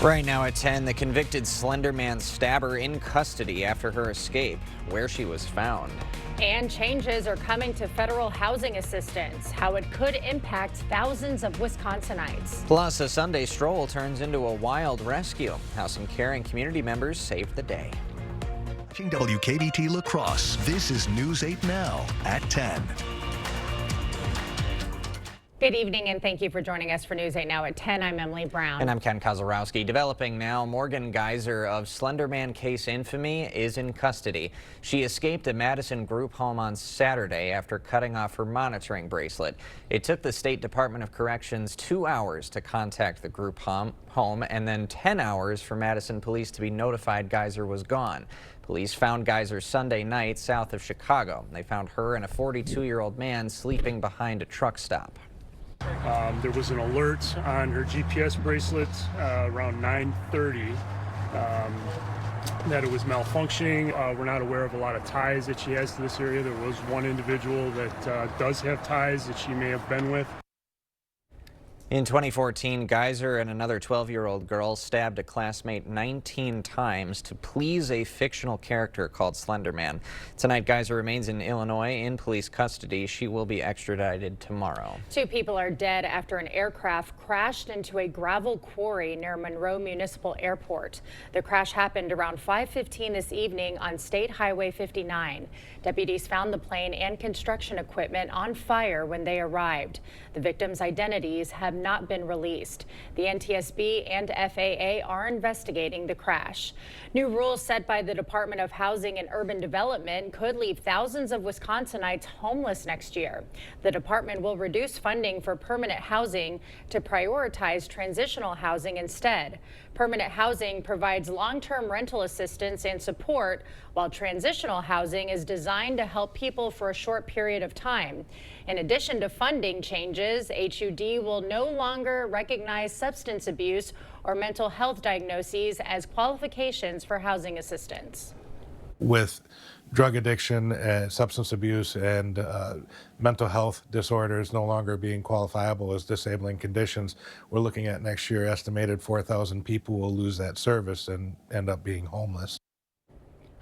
Right now at 10, the convicted Slender Man stabber in custody after her escape, where she was found. And changes are coming to federal housing assistance, how it could impact thousands of Wisconsinites. Plus, a Sunday stroll turns into a wild rescue, how some caring community members saved the day. Watching WKBT La Crosse, this is News 8 Now at 10. Good evening, and thank you for joining us for News 8 Now at 10. I'm Emily Brown. And I'm Ken Kozlowski. Developing now, Morgan Geyser of Slender Man case infamy is in custody. She escaped a Madison group home on Saturday after cutting off her monitoring bracelet. It took the State Department of Corrections 2 hours to contact the group home and then 10 hours for Madison police to be notified Geyser was gone. Police found Geyser Sunday night south of Chicago. They found her and a 42-year-old man sleeping behind a truck stop. There was an alert on her GPS bracelet around 9:30 that it was malfunctioning. We're not aware of a lot of ties that she has to this area. There was one individual that does have ties that she may have been with. In 2014, Geyser and another 12-year-old girl stabbed a classmate 19 times to please a fictional character called Slender Man. Tonight, Geyser remains in Illinois in police custody. She will be extradited tomorrow. 2 people are dead after an aircraft crashed into a gravel quarry near Monroe Municipal Airport. The crash happened around 5:15 this evening on State Highway 59. Deputies found the plane and construction equipment on fire when they arrived. The victims' identities have not been released. The NTSB and FAA are investigating the crash. New rules set by the Department of Housing and Urban Development could leave thousands of Wisconsinites homeless next year. The department will reduce funding for permanent housing to prioritize transitional housing instead. Permanent housing provides long-term rental assistance and support, while transitional housing is designed to help people for a short period of time. In addition to funding changes, HUD will no longer recognize substance abuse or mental health diagnoses as qualifications for housing assistance. With drug addiction, substance abuse, and mental health disorders no longer being qualifiable as disabling conditions, we're looking at next year estimated 4,000 people will lose that service and end up being homeless.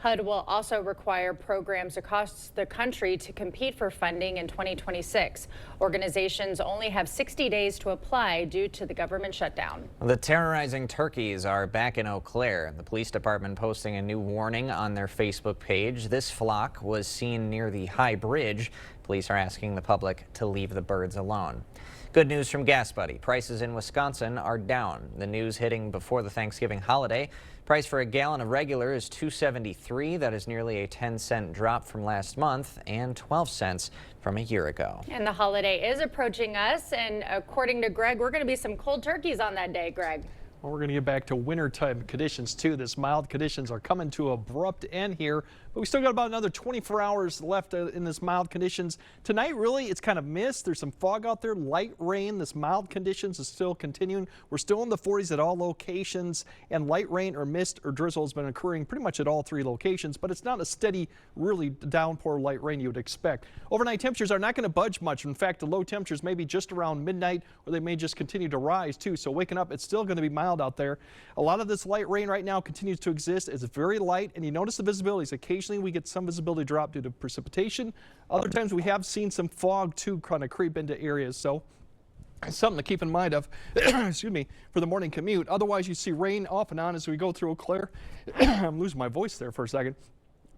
HUD will also require programs across the country to compete for funding in 2026. Organizations only have 60 days to apply due to the government shutdown. The terrorizing turkeys are back in Eau Claire. The police department posting a new warning on their Facebook page. This flock was seen near the High Bridge. Police are asking the public to leave the birds alone. Good news from Gas Buddy. Prices in Wisconsin are down. The news hitting before the Thanksgiving holiday. Price for a gallon of regular is $2.73. That is nearly a 10-cent drop from last month and 12 cents from a year ago. And the holiday is approaching us, and according to Greg, we're going to be some cold turkeys on that day, Greg. Well, we're going to get back to wintertime conditions too. This mild conditions are coming to an abrupt end here, but we still got about another 24 hours left in this mild conditions. Tonight, really, it's kind of mist. There's some fog out there, light rain. This mild conditions is still continuing. We're still in the 40s at all locations, and light rain or mist or drizzle has been occurring pretty much at all 3 locations, but it's not a steady, really downpour light rain you would expect. Overnight temperatures are not going to budge much. In fact, the low temperatures may be just around midnight, or they may just continue to rise too. So waking up, it's still going to be mild out there. A lot of this light rain right now continues to exist. It's very light, and you notice the visibilities. Occasionally we get some visibility drop due to precipitation. Other times we have seen some fog too kind of creep into areas. So it's something to keep in mind of excuse me, for the morning commute. Otherwise, you see rain off and on as we go through Eau Claire. I'm losing my voice there for a second.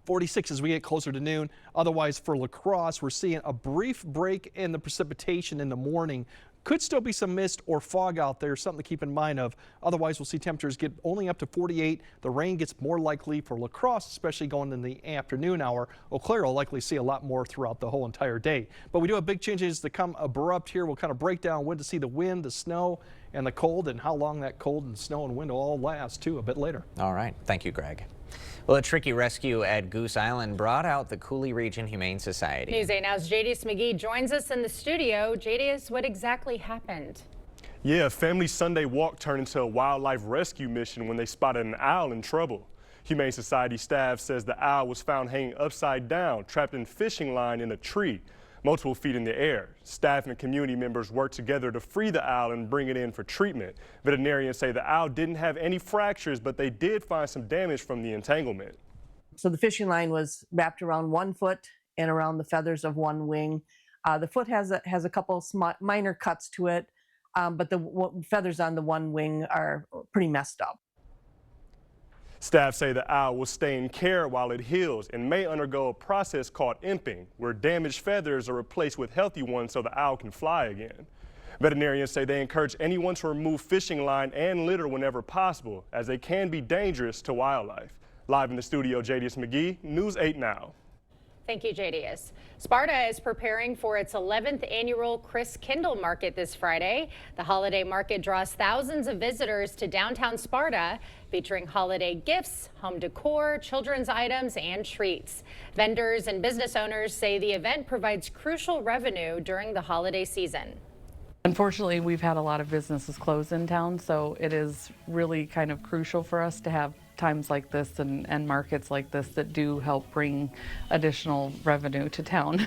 46 as we get closer to noon. Otherwise, for La Crosse, we're seeing a brief break in the precipitation in the morning. Could still be some mist or fog out there, something to keep in mind of. Otherwise, we'll see temperatures get only up to 48. The rain gets more likely for La Crosse, especially going in the afternoon hour. Eau Claire will likely see a lot more throughout the whole entire day. But we do have big changes to come abrupt here. We'll kind of break down when to see the wind, the snow, and the cold, and how long that cold and snow and wind will all last, too, a bit later. All right. Thank you, Greg. Well, a tricky rescue at Goose Island brought out the Cooley Region Humane Society. News 8 Now's Jadis McGee joins us in the studio. Jadis, what exactly happened? Yeah, a family Sunday walk turned into a wildlife rescue mission when they spotted an owl in trouble. Humane Society staff says the owl was found hanging upside down, trapped in fishing line in a tree. multiple feet in the air. Staff and community members worked together to free the owl and bring it in for treatment. Veterinarians say the owl didn't have any fractures, but they did find some damage from the entanglement. So the fishing line was wrapped around 1 foot and around the feathers of one wing. The foot has a couple minor cuts to it, but the feathers on the one wing are pretty messed up. Staff say the owl will stay in care while it heals and may undergo a process called imping, where damaged feathers are replaced with healthy ones so the owl can fly again. Veterinarians say they encourage anyone to remove fishing line and litter whenever possible, as they can be dangerous to wildlife. Live in the studio, Jadius McGee, News 8 Now. Thank you, Jadius. Sparta is preparing for its 11th annual Chris Kindle Market this Friday. The holiday market draws thousands of visitors to downtown Sparta, featuring holiday gifts, home decor, children's items, and treats. Vendors and business owners say the event provides crucial revenue during the holiday season. Unfortunately, we've had a lot of businesses close in town, so it is really kind of crucial for us to have times like this and markets like this that do help bring additional revenue to town.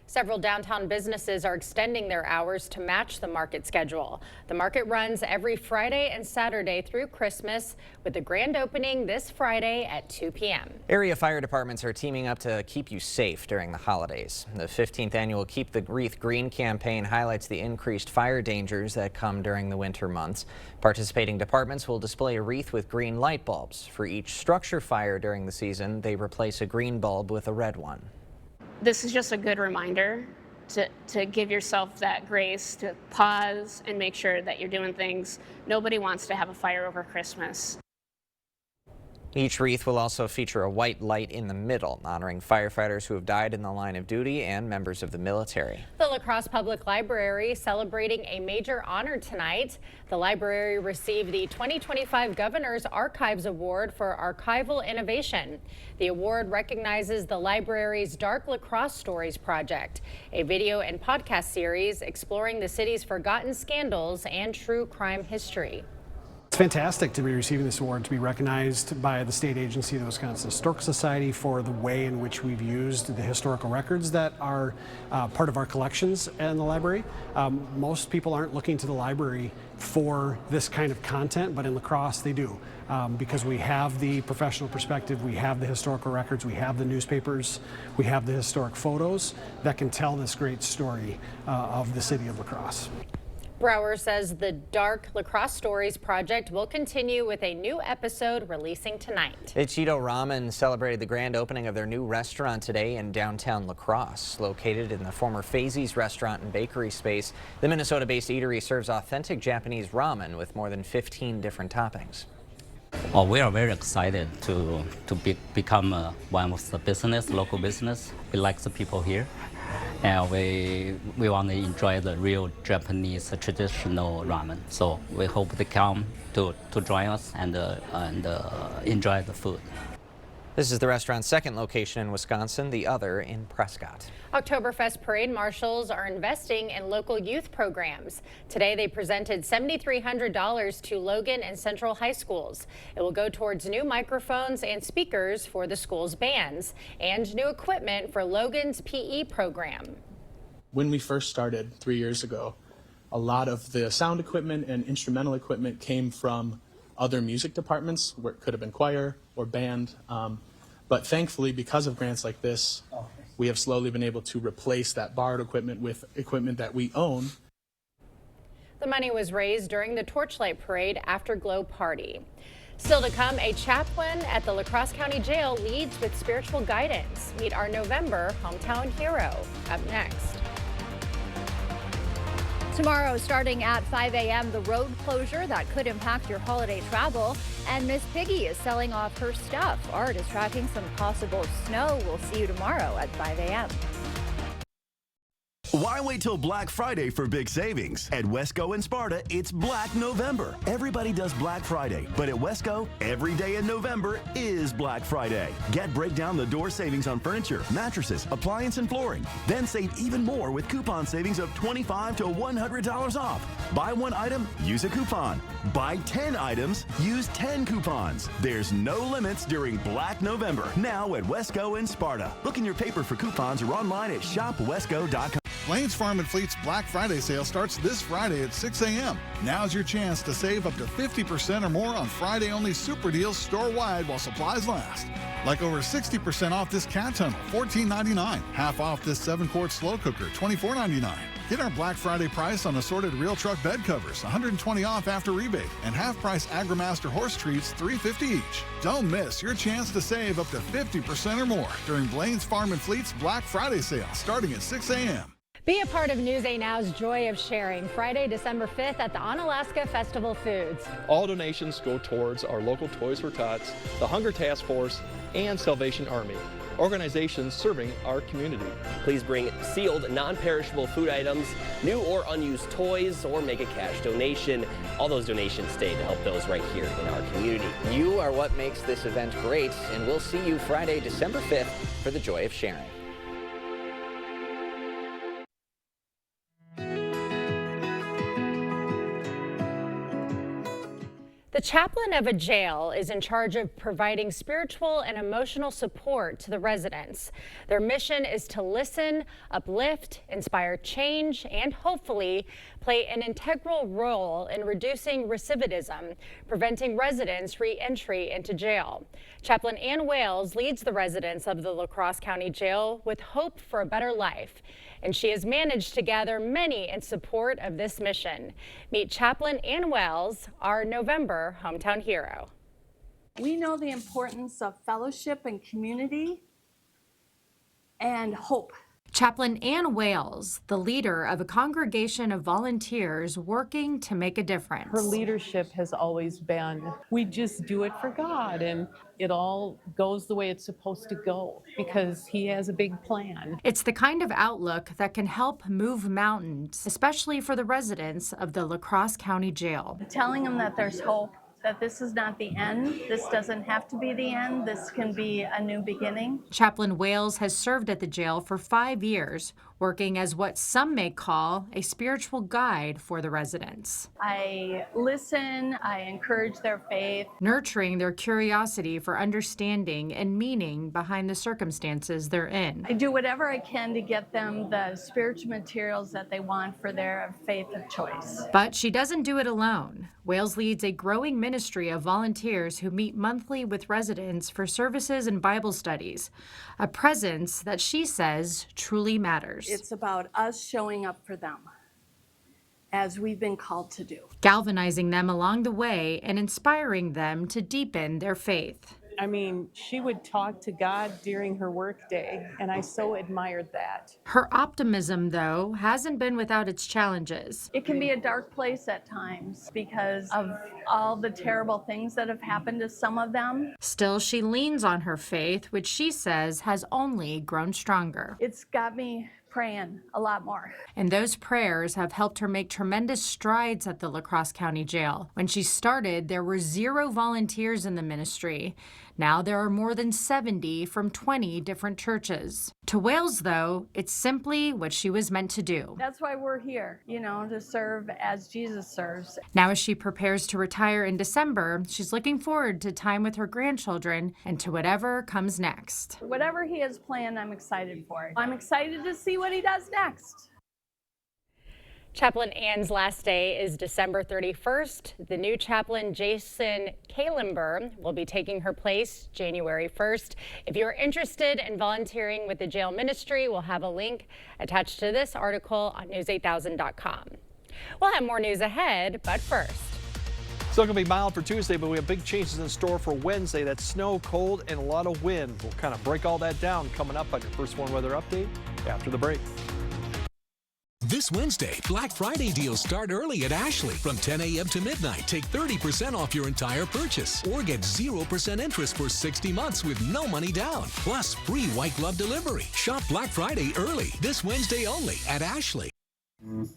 Several downtown businesses are extending their hours to match the market schedule. The market runs every Friday and Saturday through Christmas, with the grand opening this Friday at 2 p.m. Area fire departments are teaming up to keep you safe during the holidays. The 15th annual Keep the Wreath Green campaign highlights the increased fire dangers that come during the winter months. Participating departments will display a wreath with green light bulbs. For each structure fire during the season, they replace a green bulb with a red one. This is just a good reminder to give yourself that grace, to pause and make sure that you're doing things. Nobody wants to have a fire over Christmas. Each wreath will also feature a white light in the middle, honoring firefighters who have died in the line of duty and members of the military. The La Crosse Public Library celebrating a major honor tonight. The library received the 2025 Governor's Archives Award for Archival Innovation. The award recognizes the library's Dark La Crosse Stories project, a video and podcast series exploring the city's forgotten scandals and true crime history. It's fantastic to be receiving this award, to be recognized by the state agency, the Wisconsin Historical Society, for the way in which we've used the historical records that are part of our collections in the library. Most people aren't looking to the library for this kind of content, but in La Crosse they do, because we have the professional perspective, we have the historical records, we have the newspapers, we have the historic photos that can tell this great story of the city of La Crosse. Brower says the Dark La Crosse Stories project will continue with a new episode releasing tonight. Ichido Ramen celebrated the grand opening of their new restaurant today in downtown La Crosse. Located in the former Fazie's restaurant and bakery space, the Minnesota-based eatery serves authentic Japanese ramen with more than 15 different toppings. Well, we are very excited to become one of the local business. We like the people here. And we want to enjoy the real Japanese traditional ramen. So we hope they come to join us and enjoy the food. This is the restaurant's second location in Wisconsin, the other in Prescott. Oktoberfest parade marshals are investing in local youth programs. Today they presented $7,300 to Logan and Central high schools. It will go towards new microphones and speakers for the school's bands and new equipment for Logan's PE program. When we first started 3 years ago, a lot of the sound equipment and instrumental equipment came from other music departments, where it could have been choir or band. But thankfully, because of grants like this, we have slowly been able to replace that borrowed equipment with equipment that we own. The money was raised during the Torchlight Parade Afterglow party. Still to come, a chaplain at the La Crosse County Jail leads with spiritual guidance. Meet our November hometown hero. Up next. Tomorrow, starting at 5 a.m., the road closure that could impact your holiday travel. And Miss Piggy is selling off her stuff. Art is tracking some possible snow. We'll see you tomorrow at 5 a.m. Why Why wait till Black Friday for big savings? At Wesco and Sparta, it's Black November. Everybody does Black Friday, but at Wesco, every day in November is Black Friday. Get breakdown the door savings on furniture, mattresses, appliance, and flooring. Then save even more with coupon savings of $25 to $100 off. Buy one item, use a coupon. Buy 10 items, use 10 coupons. There's no limits during Black November. Now at Wesco and Sparta. Look in your paper for coupons or online at shopwesco.com. Lane's Farm and Fleet's Black Friday sale starts this Friday at 6 a.m. Now's your chance to save up to 50% or more on Friday-only super deals store-wide while supplies last. Like over 60% off this cat tunnel, $14.99. Half off this 7-quart slow cooker, $24.99. Get our Black Friday price on assorted Real Truck bed covers, $120 off after rebate. And half-price AgriMaster horse treats, $3.50 each. Don't miss your chance to save up to 50% or more during Blaine's Farm and Fleet's Black Friday sale starting at 6 a.m. Be a part of News 8 Now's Joy of Sharing, Friday, December 5th at the Onalaska Festival Foods. All donations go towards our local Toys for Tots, the Hunger Task Force, and Salvation Army, organizations serving our community. Please bring sealed, non-perishable food items, new or unused toys, or make a cash donation. All those donations stay to help those right here in our community. You are what makes this event great, and we'll see you Friday, December 5th for the Joy of Sharing. The chaplain of a jail is in charge of providing spiritual and emotional support to the residents. Their mission is to listen, uplift, inspire change, and hopefully play an integral role in reducing recidivism, preventing residents' re-entry into jail. Chaplain Ann Wales leads the residents of the La Crosse County Jail with hope for a better life, and she has managed to gather many in support of this mission. Meet Chaplain Ann Wales, our November hometown hero. We know the importance of fellowship and community and hope. Chaplain Ann Wales, the leader of a congregation of volunteers working to make a difference. Her leadership has always been, we just do it for God, and it all goes the way it's supposed to go because He has a big plan. It's the kind of outlook that can help move mountains, especially for the residents of the La Crosse County Jail. Telling them that there's hope, that this is not the end. This doesn't have to be the end. This can be a new beginning. Chaplain Wales has served at the jail for 5 years, working as what some may call a spiritual guide for the residents. I listen, I encourage their faith. Nurturing their curiosity for understanding and meaning behind the circumstances they're in. I do whatever I can to get them the spiritual materials that they want for their faith of choice. But she doesn't do it alone. Wales leads a growing ministry of volunteers who meet monthly with residents for services and Bible studies, a presence that she says truly matters. It's about us showing up for them as we've been called to do. Galvanizing them along the way and inspiring them to deepen their faith. I mean, she would talk to God during her workday, and I so admired that. Her optimism, though, hasn't been without its challenges. It can be a dark place at times because of all the terrible things that have happened to some of them. Still, she leans on her faith, which she says has only grown stronger. It's got me praying a lot more. And those prayers have helped her make tremendous strides at the La Crosse County Jail. When she started, there were 0 volunteers in the ministry. Now there are more than 70 from 20 different churches. To Wales, though, it's simply what she was meant to do. That's why we're here, to serve as Jesus serves. Now, as she prepares to retire in December, she's looking forward to time with her grandchildren and to whatever comes next. Whatever He has planned, I'm excited for it. I'm excited to see what He does next. Chaplain Ann's last day is December 31st. The new chaplain, Jason Kalimber, will be taking her place January 1st. If you're interested in volunteering with the jail ministry, we'll have a link attached to this article on news8000.com. We'll have more news ahead, but first. Still going to be mild for Tuesday, but we have big changes in store for Wednesday. That's snow, cold, and a lot of wind. We'll kind of break all that down coming up on your First One Weather Update after the break. This Wednesday, Black Friday deals start early at Ashley. From 10 a.m. to midnight, take 30% off your entire purchase or get 0% interest for 60 months with no money down. Plus, free white glove delivery. Shop Black Friday early this Wednesday only at Ashley.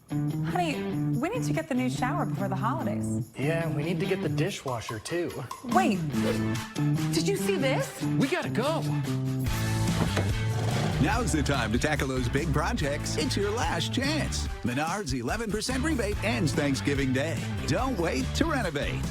Honey, we need to get the new shower before the holidays. Yeah, we need to get the dishwasher too. Wait, did you see this? We gotta go. Now's the time to tackle those big projects. It's your last chance. Menards 11% rebate ends Thanksgiving Day. Don't wait to renovate.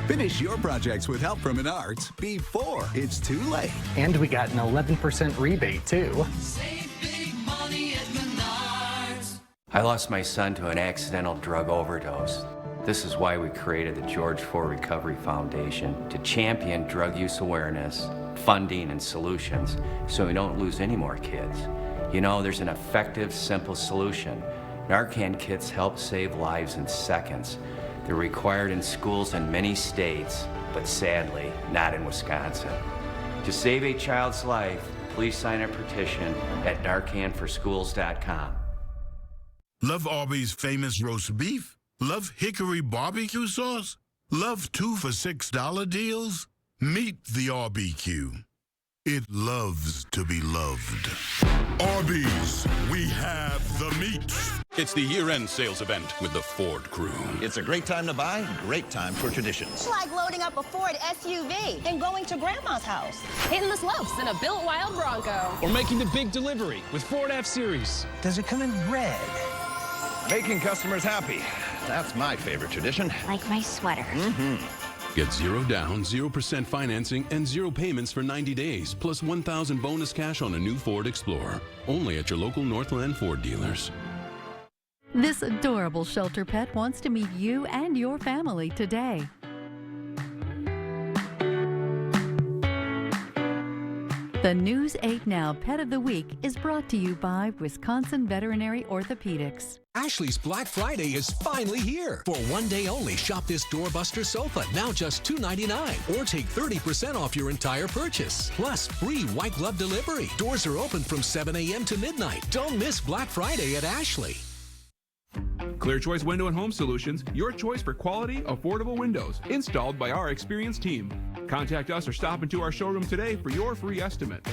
Finish your projects with help from Menards before it's too late. And we got an 11% rebate too. Save big money at Menards. I lost my son to an accidental drug overdose. This is why we created the George Ford Recovery Foundation to champion drug use awareness, funding, and solutions so we don't lose any more kids. You know, there's an effective, simple solution. Narcan kits help save lives in seconds. They're required in schools in many states, but sadly, not in Wisconsin. To save a child's life, please sign a petition at NarcanForSchools.com. Love Arby's famous roast beef? Love Hickory barbecue sauce? Love 2 for $6 deals? Meet the RBQ. It loves to be loved. Arby's, we have the meat. It's the year-end sales event with the Ford crew. It's a great time to buy, great time for traditions. It's like loading up a Ford SUV and going to Grandma's house. Hitting the slopes in a built wild Bronco. Or making the big delivery with Ford F-Series. Does it come in red? Making customers happy. That's my favorite tradition. Like my sweater. Get 0 down, 0% financing, and 0 payments for 90 days, plus $1,000 bonus cash on a new Ford Explorer. Only at your local Northland Ford dealers. This adorable shelter pet wants to meet you and your family today. The News 8 Now Pet of the Week is brought to you by Wisconsin Veterinary Orthopedics. Ashley's Black Friday is finally here. For one day only, shop this doorbuster sofa, now just $2.99. Or take 30% off your entire purchase. Plus, free white glove delivery. Doors are open from 7 a.m. to midnight. Don't miss Black Friday at Ashley. Clear Choice Window and Home Solutions, your choice for quality, affordable windows, installed by our experienced team. Contact us or stop into our showroom today for your free estimate.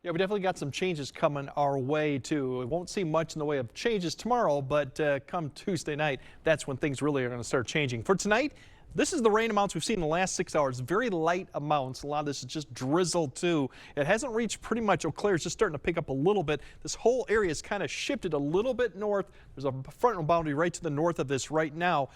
Yeah, we definitely got some changes coming our way, too. We won't see much in the way of changes tomorrow, but come Tuesday night, that's when things really are going to start changing. For tonight, this is the rain amounts we've seen in the last 6 hours. Very light amounts. A lot of this is just drizzle, too. It hasn't reached pretty much Eau Claire. It's just starting to pick up a little bit. This whole area has kind of shifted a little bit north. There's a frontal boundary right to the north of this right now.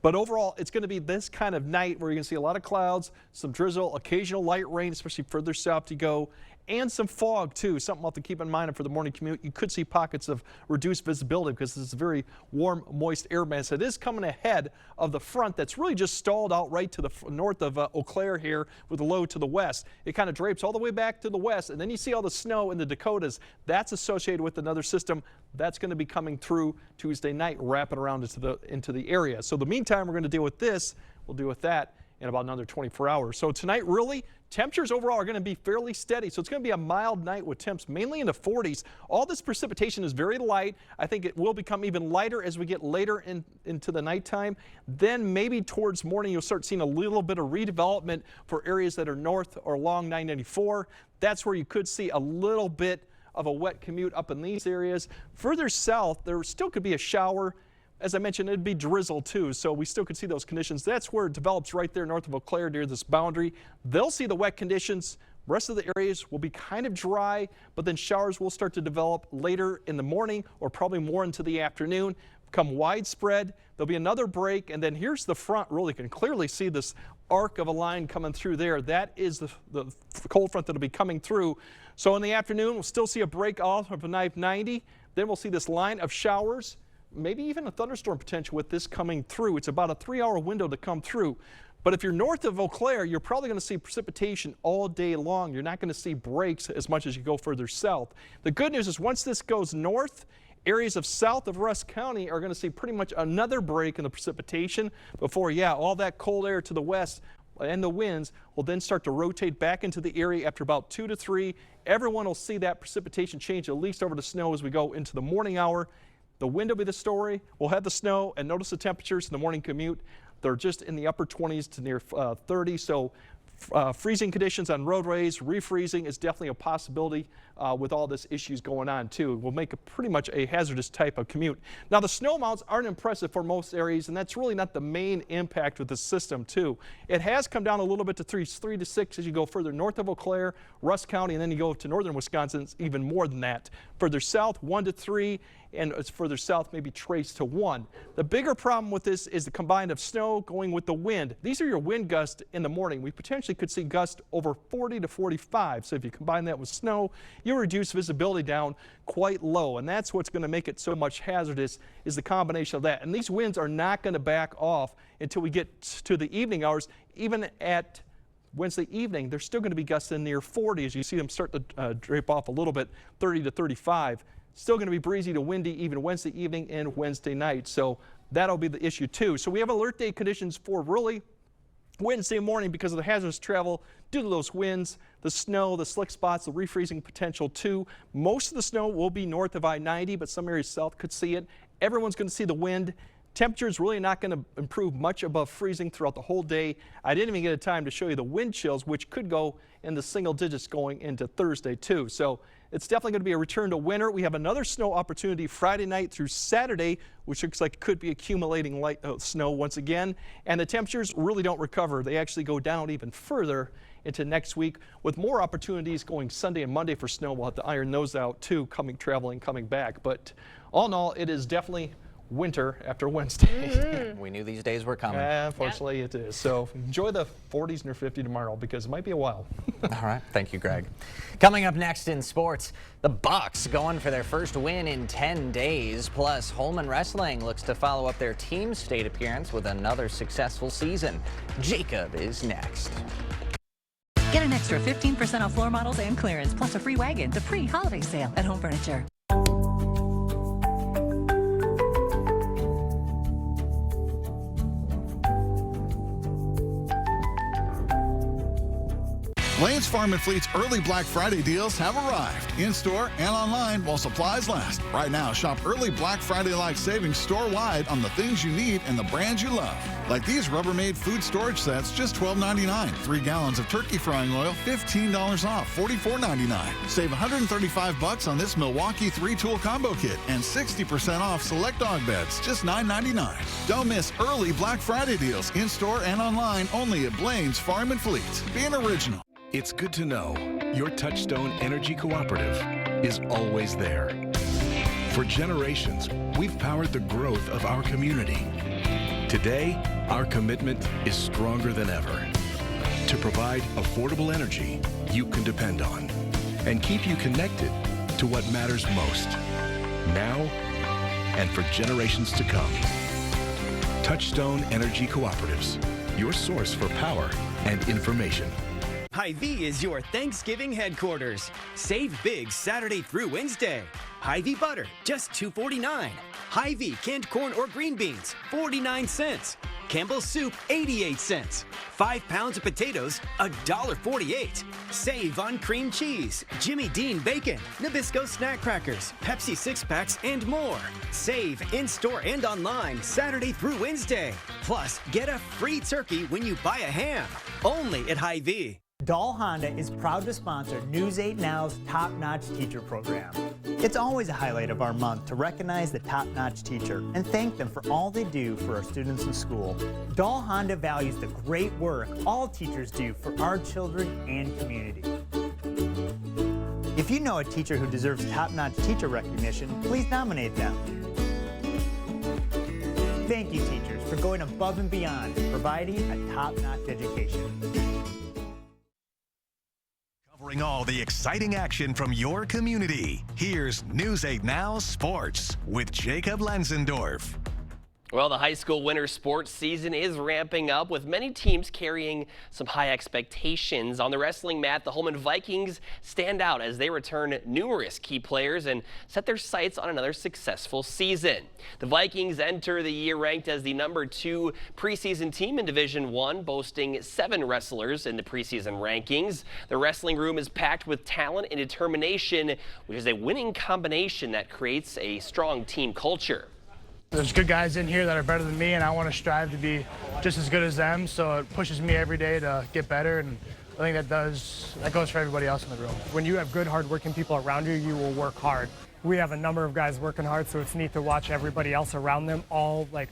But overall, it's going to be this kind of night where you're going to see a lot of clouds, some drizzle, occasional light rain, especially further south you go, and some fog, too. Something we'll have to keep in mind for the morning commute. You could see pockets of reduced visibility because this is a very warm, moist air mass. It is coming ahead of the front that's really just stalled out right to the north of Eau Claire here with a low to the west. It kind of drapes all the way back to the west, and then you see all the snow in the Dakotas. That's associated with another system that's going to be coming through Tuesday night, wrapping around into the area. So the meantime, we're going to deal with this. We'll deal with that in about another 24 hours. So tonight, really, temperatures overall are going to be fairly steady. So it's going to be a mild night with temps mainly in the 40s. All this precipitation is very light. I think it will become even lighter as we get later into the nighttime. Then maybe towards morning, you'll start seeing a little bit of redevelopment for areas that are north or along 994. That's where you could see a little bit of a wet commute up in these areas. Further south, there still could be a shower. As I mentioned, it'd be drizzle too, so we still could see those conditions. That's where it develops right there north of Eau Claire near this boundary. They'll see the wet conditions. Rest of the areas will be kind of dry, but then showers will start to develop later in the morning or probably more into the afternoon. Become widespread. There'll be another break, and then here's the front. Really can clearly see this arc of a line coming through there. That is the cold front that'll be coming through. So in the afternoon, we'll still see a break off of a 90. Then we'll see this line of showers. Maybe even a thunderstorm potential with this coming through. It's about a 3-hour window to come through. But if you're north of Eau Claire, you're probably going to see precipitation all day long. You're not going to see breaks as much as you go further south. The good news is once this goes north, areas of south of Rusk County are going to see pretty much another break in the precipitation before, all that cold air to the west and the winds will then start to rotate back into the area after about 2 to 3. Everyone will see that precipitation change at least over the snow as we go into the morning hour. The wind will be the story. We'll have the snow, and notice the temperatures in the morning commute. They're just in the upper 20s to near 30, so freezing conditions on roadways, refreezing is definitely a possibility with all this issues going on too. Will make it pretty much a hazardous type of commute. Now the snow mounts aren't impressive for most areas, and that's really not the main impact with the system too. It has come down a little bit to 3 to 6 as you go further north of Eau Claire, Rusk County, and then you go to northern Wisconsin, it's even more than that. Further south, 1 to 3. And it's further south, maybe Trace to 1. The bigger problem with this is the combine of snow going with the wind. These are your wind gusts in the morning. We potentially could see gusts over 40 to 45. So if you combine that with snow, you reduce visibility down quite low. And that's what's going to make it so much hazardous is the combination of that. And these winds are not going to back off until we get to the evening hours. Even at Wednesday evening, there's still going to be gusts in near 40 as you see them start to drape off a little bit, 30 to 35. Still going to be breezy to windy even Wednesday evening and Wednesday night. So that'll be the issue too. So we have alert day conditions for really Wednesday morning because of the hazardous travel due to those winds, the snow, the slick spots, the refreezing potential too. Most of the snow will be north of I-90, but some areas south could see it. Everyone's going to see the wind. Temperature is really not going to improve much above freezing throughout the whole day. I didn't even get a time to show you the wind chills, which could go in the single digits going into Thursday too. So it's definitely going to be a return to winter. We have another snow opportunity Friday night through Saturday, which looks like could be accumulating light snow once again. And the temperatures really don't recover. They actually go down even further into next week with more opportunities going Sunday and Monday for snow. We'll have to iron those out too, coming back. But all in all, it is definitely winter after Wednesday. We knew these days were coming. Unfortunately, it is. So enjoy the 40s near 50 tomorrow because it might be a while. All right. Thank you, Greg. Coming up next in sports, the Bucks going for their first win in 10 days. Plus, Holman Wrestling looks to follow up their team state appearance with another successful season. Jacob is next. Get an extra 15% off floor models and clearance, plus a free wagon, the pre-holiday sale at Home Furniture. Lane's Farm and Fleet's early Black Friday deals have arrived in-store and online while supplies last. Right now, shop early Black Friday-like savings store-wide on the things you need and the brands you love. Like these Rubbermaid food storage sets, just $12.99. 3 gallons of turkey frying oil, $15 off, $44.99. Save $135 on this Milwaukee 3-tool combo kit and 60% off select dog beds, just $9.99. Don't miss early Black Friday deals in-store and online only at Blaine's Farm and Fleet. Be an original. It's good to know your Touchstone Energy Cooperative is always there. For generations, we've powered the growth of our community. Today, our commitment is stronger than ever to provide affordable energy you can depend on and keep you connected to what matters most, now and for generations to come. Touchstone Energy Cooperatives, your source for power and information. Hy-Vee is your Thanksgiving headquarters. Save big Saturday through Wednesday. Hy-Vee butter, just $2.49. Hy-Vee canned corn or green beans, 49 cents. Campbell's soup, 88 cents. 5 pounds of potatoes, $1.48. Save on cream cheese, Jimmy Dean bacon, Nabisco snack crackers, Pepsi 6-packs, and more. Save in-store and online Saturday through Wednesday. Plus, get a free turkey when you buy a ham. Only at Hy-Vee. Dahl Honda is proud to sponsor News 8 Now's Top Notch Teacher Program. It's always a highlight of our month to recognize the top-notch teacher and thank them for all they do for our students in school. Dahl Honda values the great work all teachers do for our children and community. If you know a teacher who deserves top-notch teacher recognition, please nominate them. Thank you, teachers, for going above and beyond and providing a top-notch education. Covering all the exciting action from your community, here's News 8 Now Sports with Jacob Lenzendorf. Well, the high school winter sports season is ramping up, with many teams carrying some high expectations. On the wrestling mat, the Holman Vikings stand out as they return numerous key players and set their sights on another successful season. The Vikings enter the year ranked as the #2 preseason team in Division I, boasting 7 wrestlers in the preseason rankings. The wrestling room is packed with talent and determination, which is a winning combination that creates a strong team culture. There's good guys in here that are better than me, and I want to strive to be just as good as them, so it pushes me every day to get better, and I think that goes for everybody else in the room. When you have good, hard-working people around you, you will work hard. We have a number of guys working hard, so it's neat to watch everybody else around them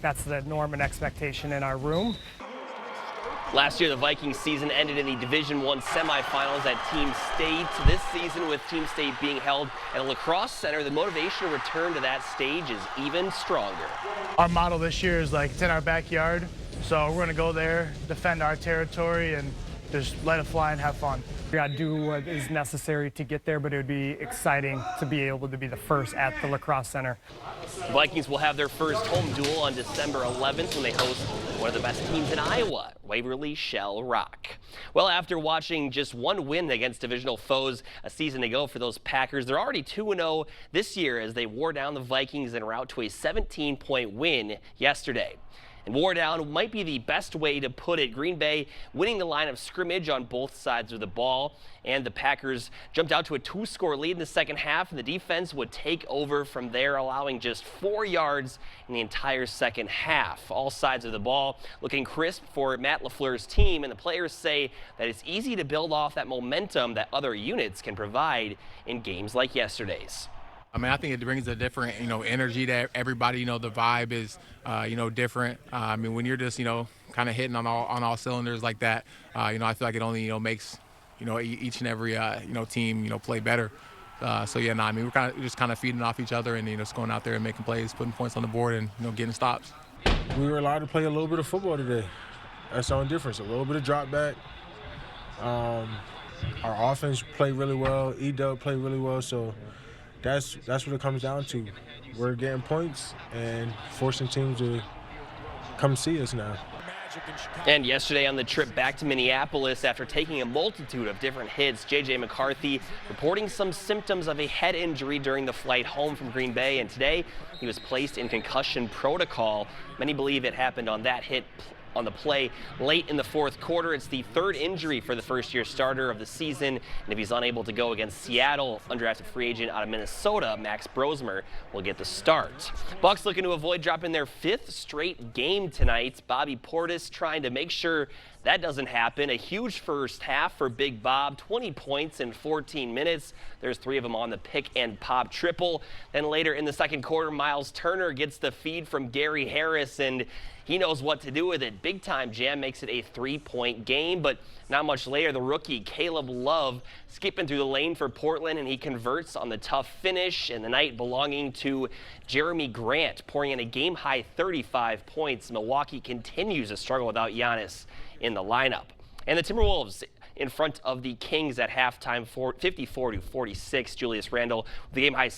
that's the norm and expectation in our room. Last year, the Vikings season ended in the Division I semifinals at Team State. This season, with Team State being held at a lacrosse center, the motivation to return to that stage is even stronger. Our model this year is it's in our backyard, so we're going to go there, defend our territory, and just let it fly and have fun. We got to do what is necessary to get there, but it would be exciting to be able to be the first at the lacrosse center. The Vikings will have their first home duel on December 11th when they host one of the best teams in Iowa, Waverly Shell Rock. Well, after watching just one win against divisional foes a season ago for those Packers, they're already 2-0 this year as they wore down the Vikings en route to a 17-point win yesterday. And wore down might be the best way to put it. Green Bay winning the line of scrimmage on both sides of the ball, and the Packers jumped out to a 2-score lead in the second half, and the defense would take over from there, allowing just 4 yards in the entire second half. All sides of the ball looking crisp for Matt LaFleur's team, and the players say that it's easy to build off that momentum that other units can provide in games like yesterday's. I mean, I think it brings a different, energy that everybody, the vibe is, different. I mean, when you're just, kind of hitting on all cylinders like that, I feel like it only, makes, each and every, team, play better. We're just kind of feeding off each other and, just going out there and making plays, putting points on the board and, getting stops. We were allowed to play a little bit of football today. That's the only difference, a little bit of drop back. Our offense played really well. E-Dub played really well, so that's what it comes down to. We're getting points and forcing teams to come see us now. And yesterday on the trip back to Minneapolis, after taking a multitude of different hits, J.J. McCarthy reporting some symptoms of a head injury during the flight home from Green Bay, and today he was placed in concussion protocol. Many believe it happened on that hit on the play late in the fourth quarter. It's the 3rd injury for the first-year starter of the season, and if he's unable to go against Seattle, undrafted free agent out of Minnesota, Max Brosmer, will get the start. Bucks looking to avoid dropping their 5th straight game tonight. Bobby Portis trying to make sure that doesn't happen. A huge first half for Big Bob, 20 points in 14 minutes. There's 3 of them on the pick and pop triple. Then later in the second quarter, Miles Turner gets the feed from Gary Harris, and he knows what to do with it. Big time jam makes it a 3-point game, but not much later, the rookie Caleb Love skipping through the lane for Portland, and he converts on the tough finish, and the night belonging to Jeremy Grant, pouring in a game-high 35 points. Milwaukee continues to struggle without Giannis in the lineup. And the Timberwolves in front of the Kings at halftime, 54-46. Julius Randle with the game-high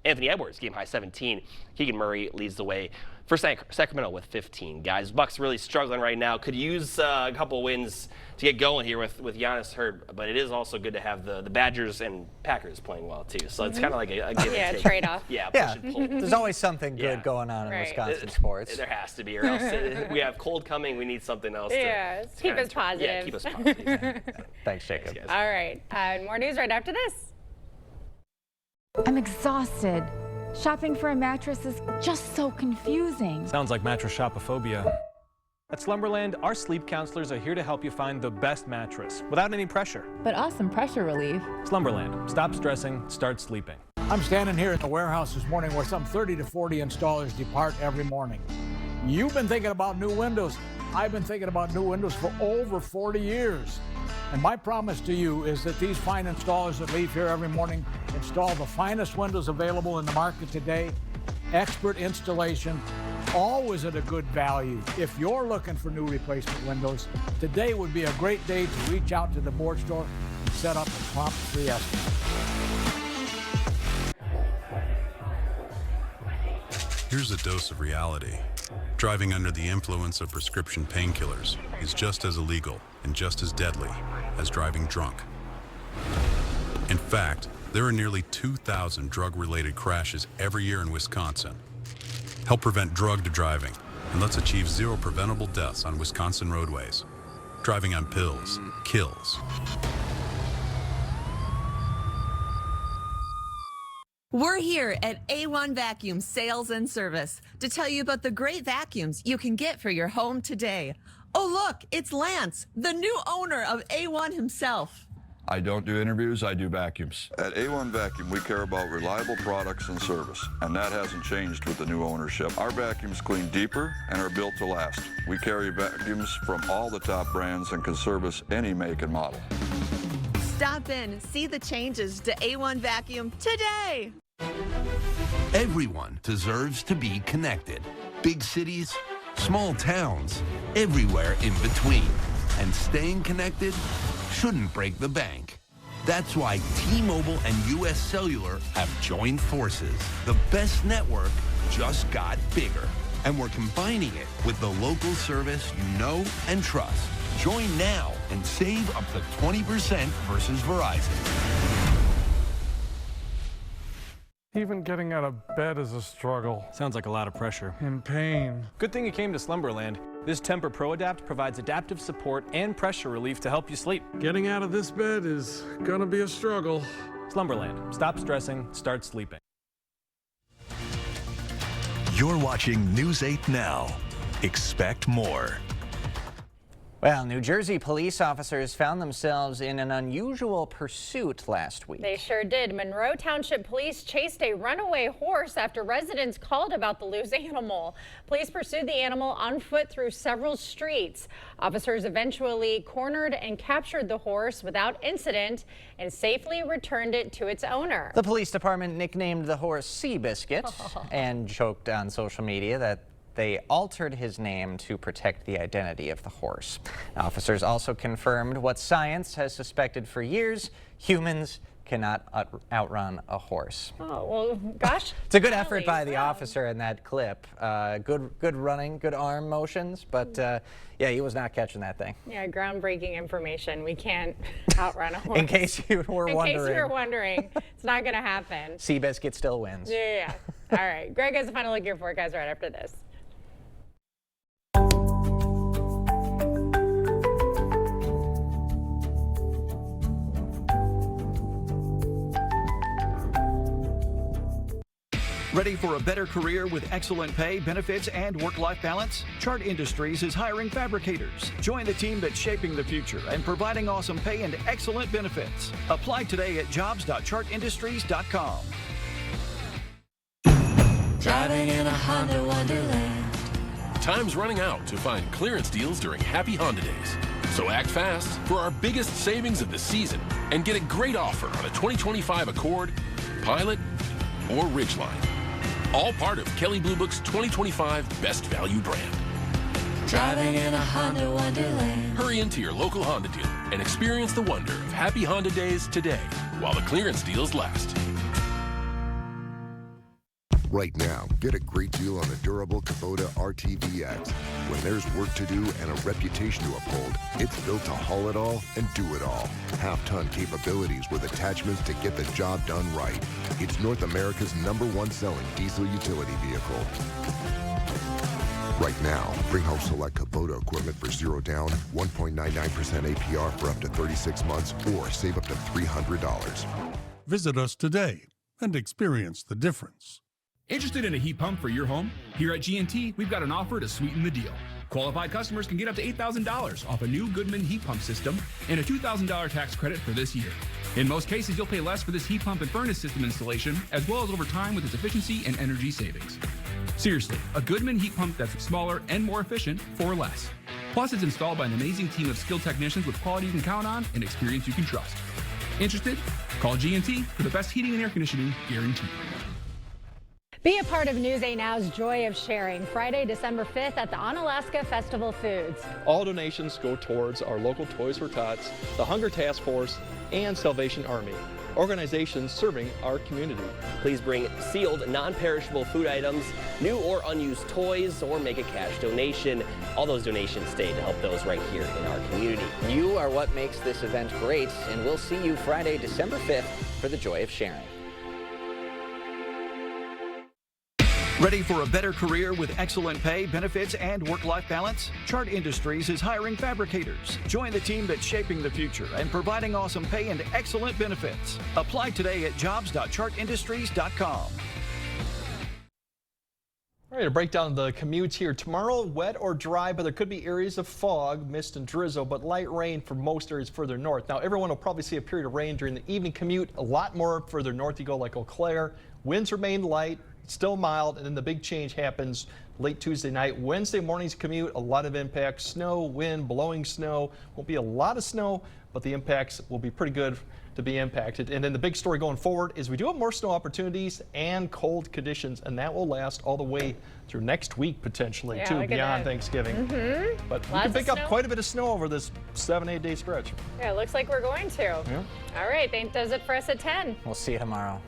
Anthony Edwards, game-high 17. Keegan Murray leads the way for Sacramento with 15. Guys, Bucks really struggling right now. Could use a couple wins to get going here with Giannis hurt, but it is also good to have the Badgers and Packers playing well too. So it's kind of like a give and take. Trade-off. Yeah, push and pull. There's always something good going on in Wisconsin sports. There has to be, or else we have cold coming. We need something else. Keep us positive. Yeah, keep us positive. Thanks, Jacob. All right, more news right after this. I'm exhausted. Shopping for a mattress is just so confusing. Sounds like mattress shopophobia. At Slumberland, our sleep counselors are here to help you find the best mattress without any pressure. But awesome pressure relief. Slumberland. Stop stressing, start sleeping. I'm standing here at the warehouse this morning where some 30 to 40 installers depart every morning. You've been thinking about new windows. I've been thinking about new windows for over 40 years. And my promise to you is that these fine installers that leave here every morning install the finest windows available in the market today, expert installation, always at a good value. If you're looking for new replacement windows, today would be a great day to reach out to the board store and set up a prompt free estimate. Here's a dose of reality. Driving under the influence of prescription painkillers is just as illegal and just as deadly as driving drunk. In fact, there are nearly 2,000 drug-related crashes every year in Wisconsin. Help prevent drug driving, and let's achieve 0 preventable deaths on Wisconsin roadways. Driving on pills kills. We're here at A1 Vacuum Sales and Service to tell you about the great vacuums you can get for your home today. Oh, look, it's Lance, the new owner of A1 himself. I don't do interviews, I do vacuums. At A1 Vacuum, we care about reliable products and service, and that hasn't changed with the new ownership. Our vacuums clean deeper and are built to last. We carry vacuums from all the top brands and can service any make and model. Stop in, see the changes to A1 Vacuum today. Everyone deserves to be connected. Big cities, small towns, everywhere in between. And staying connected shouldn't break the bank. That's why T-Mobile and US Cellular have joined forces. The best network just got bigger. And we're combining it with the local service you know and trust. Join now and save up to 20% versus Verizon. Even getting out of bed is a struggle. Sounds like a lot of pressure. In pain. Good thing you came to Slumberland. This Tempur ProAdapt provides adaptive support and pressure relief to help you sleep. Getting out of this bed is gonna be a struggle. Slumberland. Stop stressing, start sleeping. You're watching News 8 Now. Expect more. Well, New Jersey police officers found themselves in an unusual pursuit last week. They sure did. Monroe Township Police chased a runaway horse after residents called about the loose animal. Police pursued the animal on foot through several streets. Officers eventually cornered and captured the horse without incident and safely returned it to its owner. The police department nicknamed the horse Seabiscuit and joked on social media that they altered his name to protect the identity of the horse. Officers also confirmed what science has suspected for years: humans cannot outrun a horse. Oh, well, gosh. It's a good effort by the officer in that clip. Good running, good arm motions, but yeah, he was not catching that thing. Yeah, groundbreaking information. We can't outrun a horse. In case you were wondering. In case you were wondering, it's not going to happen. Seabiscuit still wins. Yeah. All right. Greg has a final look at your forecast right after this. Ready for a better career with excellent pay, benefits, and work-life balance? Chart Industries is hiring fabricators. Join the team that's shaping the future and providing awesome pay and excellent benefits. Apply today at jobs.chartindustries.com. Driving in a Honda Wonderland. Time's running out to find clearance deals during Happy Honda Days. So act fast for our biggest savings of the season and get a great offer on a 2025 Accord, Pilot, or Ridgeline. All part of Kelley Blue Book's 2025 Best Value brand. Driving in a Honda Wonderland. Hurry into your local Honda dealer and experience the wonder of Happy Honda Days today while the clearance deals last. Right now, get a great deal on the durable Kubota RTVX. When there's work to do and a reputation to uphold, it's built to haul it all and do it all. Half-ton capabilities with attachments to get the job done right. It's North America's #1 selling diesel utility vehicle. Right now, bring home select Kubota equipment for 0 down, 1.99% APR for up to 36 months, or save up to $300. Visit us today and experience the difference. Interested in a heat pump for your home? Here at G&T, we've got an offer to sweeten the deal. Qualified customers can get up to $8,000 off a new Goodman heat pump system and a $2,000 tax credit for this year. In most cases, you'll pay less for this heat pump and furnace system installation, as well as over time with its efficiency and energy savings. Seriously, a Goodman heat pump that's smaller and more efficient for less. Plus, it's installed by an amazing team of skilled technicians with quality you can count on and experience you can trust. Interested? Call G&T for the best heating and air conditioning guaranteed. Be a part of News 8 Now's Joy of Sharing, Friday, December 5th at the Onalaska Festival Foods. All donations go towards our local Toys for Tots, the Hunger Task Force, and Salvation Army. organizations serving our community. Please bring sealed, non-perishable food items, new or unused toys, or make a cash donation. All those donations stay to help those right here in our community. You are what makes this event great, and we'll see you Friday, December 5th for the Joy of Sharing. Ready for a better career with excellent pay, benefits, and work-life balance? Chart Industries is hiring fabricators. Join the team that's shaping the future and providing awesome pay and excellent benefits. Apply today at jobs.chartindustries.com. All right, to break down the commutes here tomorrow, wet or dry, but there could be areas of fog, mist, and drizzle, but light rain for most areas further north. Now, everyone will probably see a period of rain during the evening commute. A lot more further north you go, like Eau Claire. Winds remain light, still mild, and then the big change happens late Tuesday night. Wednesday morning's commute, a lot of impacts. Snow, wind, blowing snow. Won't be a lot of snow, but the impacts will be pretty good to be impacted. And then the big story going forward is we do have more snow opportunities and cold conditions, and that will last all the way through next week potentially, too, beyond Thanksgiving. But we can pick up quite a bit of snow over this 7-8 day stretch. Yeah, it looks like we're going to. Yeah. All right, that does it for us at 10. We'll see you tomorrow.